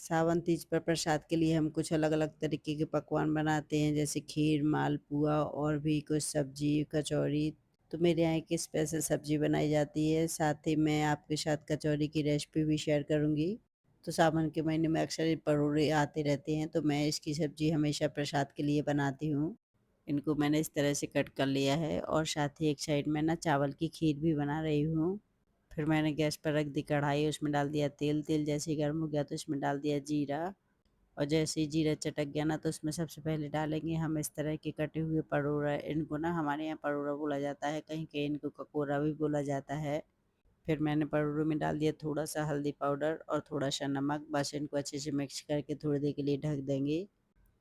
सावन तीज पर प्रसाद के लिए हम कुछ अलग-अलग तरीके के पकवान बनाते हैं, जैसे खीर, मालपुआ और भी कुछ सब्जी, कचौरी। तो मेरे यहाँ एक स्पेशल सब्जी बनाई जाती है, साथ ही मैं आपके साथ कचौरी की रेसिपी भी शेयर करूँगी। तो सावन के महीने में अक्सर ये परोड़े आते रहते हैं, तो मैं इसकी सब्जी हमेशा प्रसाद के लिए बनाती हूँ। इनको मैंने इस तरह से कट कर लिया है और साथ ही एक साइड में ना चावल की खीर भी बना रही हूँ। फिर मैंने गैस पर रख दी कढ़ाई, उसमें डाल दिया तेल, तेल जैसे ही गर्म हो गया तो इसमें डाल दिया जीरा। और जैसे ही जीरा चटक गया ना तो उसमें सबसे पहले डालेंगे हम इस तरह के कटे हुए परोड़ा। इनको ना हमारे यहाँ परोड़ा बोला जाता है, कहीं कहीं इनको ककोरा भी बोला जाता है। फिर मैंने परोड़ों में डाल दिया थोड़ा सा हल्दी पाउडर और थोड़ा सा नमक, बस इनको अच्छे से मिक्स करके थोड़ी देर के लिए ढक देंगे।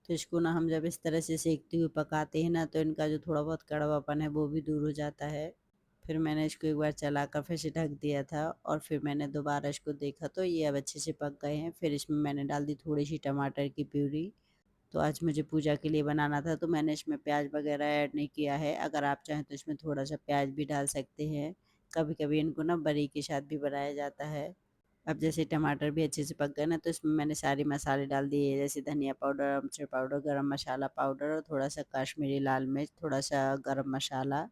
तो इसको ना हम जब इस तरह से सेकते हुए पकाते हैं ना तो इनका जो थोड़ा बहुत कड़वापन है वो भी दूर हो जाता है। फिर मैंने इसको एक बार चलाकर फिर से ढक दिया था और फिर मैंने दोबारा इसको देखा तो ये अब अच्छे से पक गए हैं। फिर इसमें मैंने डाल दी थोड़ी सी टमाटर की प्यूरी। तो आज मुझे पूजा के लिए बनाना था तो मैंने इसमें प्याज वगैरह ऐड नहीं किया है। अगर आप चाहें तो इसमें थोड़ा सा प्याज भी डाल सकते हैं। कभी कभी इनको ना बरी के साथ भी बनाया जाता है। अब जैसे टमाटर भी अच्छे से पक गए ना तो इसमें मैंने सारे मसाले डाल दिए, जैसे धनिया पाउडर, अमचूर पाउडर, गरम मसाला पाउडर और थोड़ा सा कश्मीरी लाल मिर्च, थोड़ा सा गरम मसाला।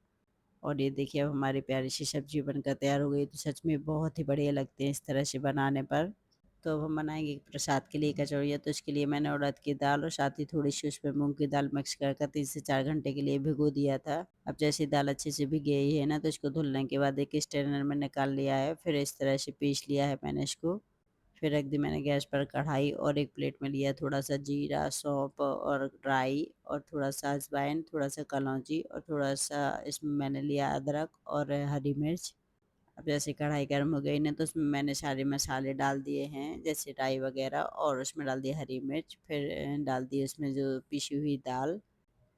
और ये देखिए अब हमारी प्यारी सी सब्जी बनकर तैयार हो गई। तो सच में बहुत ही बढ़िया लगते हैं इस तरह से बनाने पर। तो अब हम बनाएंगे प्रसाद के लिए कचौड़ियाँ। तो इसके लिए मैंने उड़द की दाल और साथ ही थोड़ी सी उसमें मूंग की दाल मिक्स कर 3 से 4 घंटे के लिए भिगो दिया था। अब जैसे दाल अच्छे से भीग गई है ना तो इसको धुलने के बाद एक स्ट्रेनर में निकाल लिया है। फिर इस तरह से पीस लिया है मैंने इसको। फिर रख दी मैंने गैस पर कढ़ाई और एक प्लेट में लिया थोड़ा सा जीरा, सौंफ और राई और थोड़ा सा अजवाइन, थोड़ा सा कलौंजी और थोड़ा सा इसमें मैंने लिया अदरक और हरी मिर्च। अब जैसे कढ़ाई गर्म हो गई ना तो उसमें मैंने सारे मसाले डाल दिए हैं, जैसे राई वगैरह और उसमें डाल दिया हरी मिर्च। फिर डाल दी उसमें जो पिसी हुई दाल।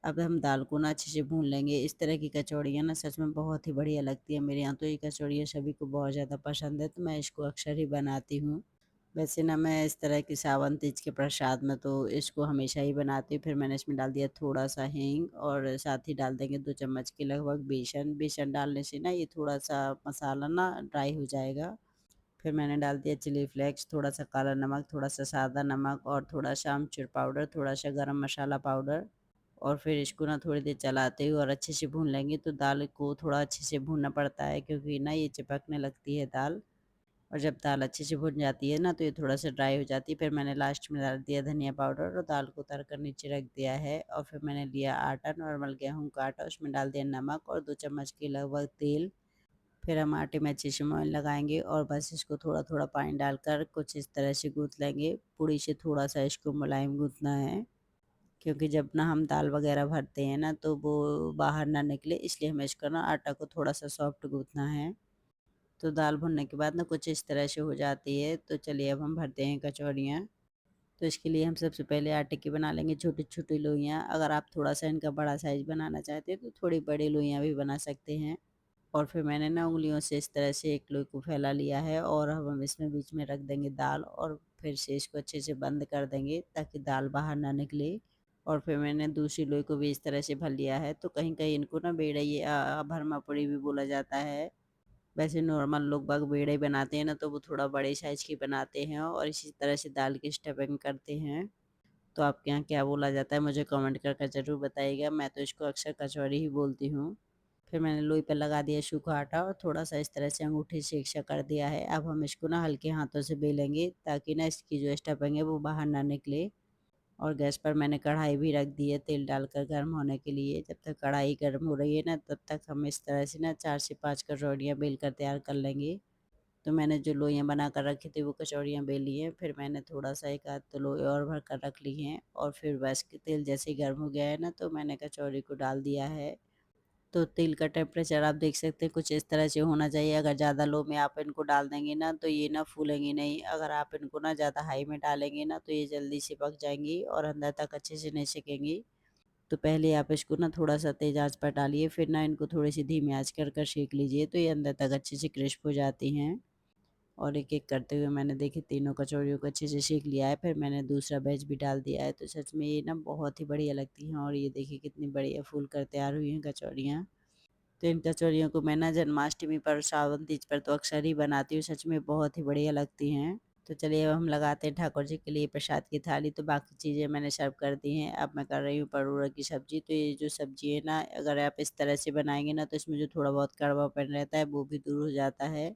अब हम दाल को ना अच्छे से भून लेंगे। इस तरह की कचौड़ियाँ ना सच में बहुत ही बढ़िया लगती है। मेरे यहाँ तो ये कचौड़ियाँ सभी को बहुत ज़्यादा पसंद है, तो मैं इसको अक्सर ही बनाती हूँ। वैसे ना मैं इस तरह की सावन तीज के प्रसाद में तो इसको हमेशा ही बनाती हूँ। फिर मैंने इसमें डाल दिया थोड़ा सा हींग और साथ ही डाल देंगे 2 चम्मच के लगभग बेसन। बेसन डालने से ना ये थोड़ा सा मसाला ना ड्राई हो जाएगा। फिर मैंने डाल दिया चिली फ्लेक्स, थोड़ा सा काला नमक, थोड़ा सा सादा नमक और थोड़ा सा अमचूर पाउडर, थोड़ा सा गरम मसाला पाउडर। और फिर इसको ना थोड़ी देर चलाते हुए और अच्छे से भून लेंगे। तो दाल को थोड़ा अच्छे से भूनना पड़ता है क्योंकि ना ये चिपकने लगती है दाल। और जब दाल अच्छे से भुन जाती है ना तो ये थोड़ा सा ड्राई हो जाती है। फिर मैंने लास्ट में डाल दिया धनिया पाउडर और दाल को उतार कर नीचे रख दिया है। और फिर मैंने लिया आटा, नॉर्मल गेहूं का आटा, उसमें डाल दिया नमक और 2 चम्मच के लगभग तेल। फिर हम आटे में अच्छे से मोयन लगाएंगे और बस इसको थोड़ा थोड़ा पानी डालकर कुछ इस तरह से गूँथ लेंगे। पूड़ी से थोड़ा सा इसको मुलायम गूँथना है, क्योंकि जब ना हम दाल वगैरह भरते हैं ना तो वो बाहर ना निकले, इसलिए हमें इसका ना आटा को थोड़ा सा सॉफ्ट गूँथना है। तो दाल भुनने के बाद ना कुछ इस तरह से हो जाती है। तो चलिए अब हम भरते हैं कचौड़ियाँ। तो इसके लिए हम सबसे पहले आटे की बना लेंगे छोटी-छोटी लोइयाँ। अगर आप थोड़ा-सा इनका बड़ा साइज़ बनाना चाहते हैं तो थोड़ी बड़ी लोइयाँ भी बना सकते हैं। और फिर मैंने ना उँगलियों से इस तरह से एक लोई को फैला लिया है और अब हम इसमें बीच में रख देंगे दाल और फिर से इसको अच्छे से बंद कर देंगे ताकि दाल बाहर ना निकले। और फिर मैंने दूसरी लोई को भी इस तरह से भर लिया है। तो कहीं-कहीं इनको ना बेड़ई भरमा पूड़ी भी बोला जाता है। वैसे नॉर्मल लोग बाग बेड़े बनाते हैं ना तो वो थोड़ा बड़े साइज़ की बनाते हैं और इसी तरह से दाल की स्टफिंग करते हैं। तो आपके यहाँ क्या बोला जाता है मुझे कमेंट करके ज़रूर बताइएगा। मैं तो इसको अक्सर कचौड़ी ही बोलती हूँ। फिर मैंने लोई पे लगा दिया सूखा आटा और थोड़ा-सा इस तरह से अंगूठे से एक-सा कर दिया है। अब हम इसको ना हल्के हाथों से बेलेंगे ताकि ना इसकी जो स्टफिंग है वो बाहर ना निकले। और गैस पर मैंने कढ़ाई भी रख दी है तेल डालकर गर्म होने के लिए। जब तक कढ़ाई गर्म हो रही है ना तब तक हम इस तरह से ना 4 से 5 कचौड़ियाँ बेल कर तैयार कर लेंगे। तो मैंने जो लोइयाँ बना कर रखी थी वो कचौड़ियाँ बेल ली हैं। फिर मैंने थोड़ा-सा 1 आध तो लोई और भर कर रख ली हैं और फिर बस तेल जैसे ही गर्म हो गया है ना तो मैंने कचौड़ी को डाल दिया है। तो तेल का टेम्परेचर आप देख सकते हैं कुछ इस तरह से होना चाहिए। अगर ज़्यादा लो में आप इनको डाल देंगे ना तो ये ना फूलेंगी नहीं। अगर आप इनको ना ज़्यादा हाई में डालेंगे ना तो ये जल्दी से पक जाएँगी और अंदर तक अच्छे से नहीं सिकेंगी। तो पहले आप इसको ना थोड़ा-सा तेज़ आँच पर डालिए, फिर ना इनको थोड़ी-सी धीमी आँच कर सेंक लीजिए तो ये अंदर तक अच्छे से क्रिस्प हो जाती हैं। और एक-एक करते हुए मैंने देखिए तीनों कचौड़ियों को अच्छे से सेंक लिया है। फिर मैंने दूसरा बैच भी डाल दिया है। तो सच में ये ना बहुत ही बढ़िया लगती हैं और ये देखिए कितनी बढ़िया फूल कर तैयार हुई हैं कचौड़ियाँ। तो इन कचौरियों को मैं ना जन्माष्टमी पर, सावन तीज पर तो अक्सर ही बनाती हूँ, सच में बहुत ही बढ़िया लगती हैं। तो चलिए अब हम लगाते हैं ठाकुर जी के लिए प्रसाद की थाली। तो बाकी चीज़ें मैंने सर्व कर दी हैं। अब मैं कर रही हूँ परोड़ा की सब्ज़ी। तो ये जो सब्ज़ी है ना, अगर आप इस तरह से बनाएँगे ना, तो इसमें जो थोड़ा बहुत कड़वापन रहता है वो भी दूर हो जाता है।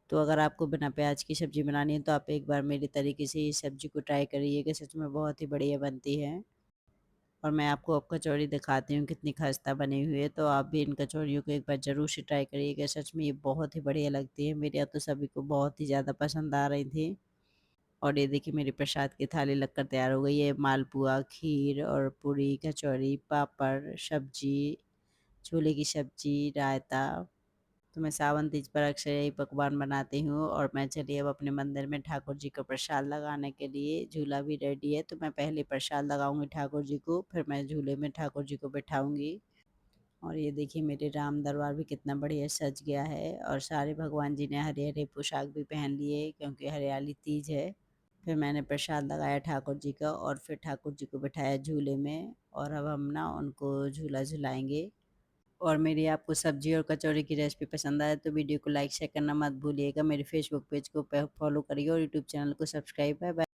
तो अगर आपको बिना प्याज की सब्ज़ी बनानी है तो आप एक बार मेरे तरीके से इस सब्ज़ी को ट्राई करिएगा, सच में बहुत ही बढ़िया बनती है। और मैं आपको अब कचौड़ी दिखाती हूँ कितनी खस्ता बनी हुई है, तो आप भी इन कचौड़ियों को एक बार ज़रूर से ट्राई करिएगा, सच में ये बहुत ही बढ़िया लगती है। मेरे यहाँ तो सभी को बहुत ही ज़्यादा पसंद आ रही थी। और ये देखिए मेरी प्रसाद की थाली लगकर तैयार हो गई है। मालपुआ, खीर और पूरी, कचौड़ी, पापड़, सब्ज़ी, छोले की सब्ज़ी, रायता। तो मैं सावन तीज पर अक्सर यही पकवान बनाती हूँ। और मैं चलिए अब अपने मंदिर में ठाकुर जी को प्रसाद लगाने के लिए, झूला भी रेडी है, तो मैं पहले प्रसाद लगाऊंगी ठाकुर जी को, फिर मैं झूले में ठाकुर जी को बैठाऊंगी। और ये देखिए मेरे राम दरबार भी कितना बढ़िया सज गया है, और सारे भगवान जी ने हरे हरे पोशाक भी पहन लिए क्योंकि हरियाली तीज है। फिर मैंने प्रसाद लगाया ठाकुर जी का, और फिर ठाकुर जी को बिठाया झूले में, और अब हम ना उनको झूला झुलाएंगे। और मेरी आपको सब्जी और कचौड़ी की रेसिपी पसंद आए तो वीडियो को लाइक शेयर करना मत भूलिएगा। मेरे फेसबुक पेज को फॉलो करिए और यूट्यूब चैनल को सब्सक्राइब। Bye bye.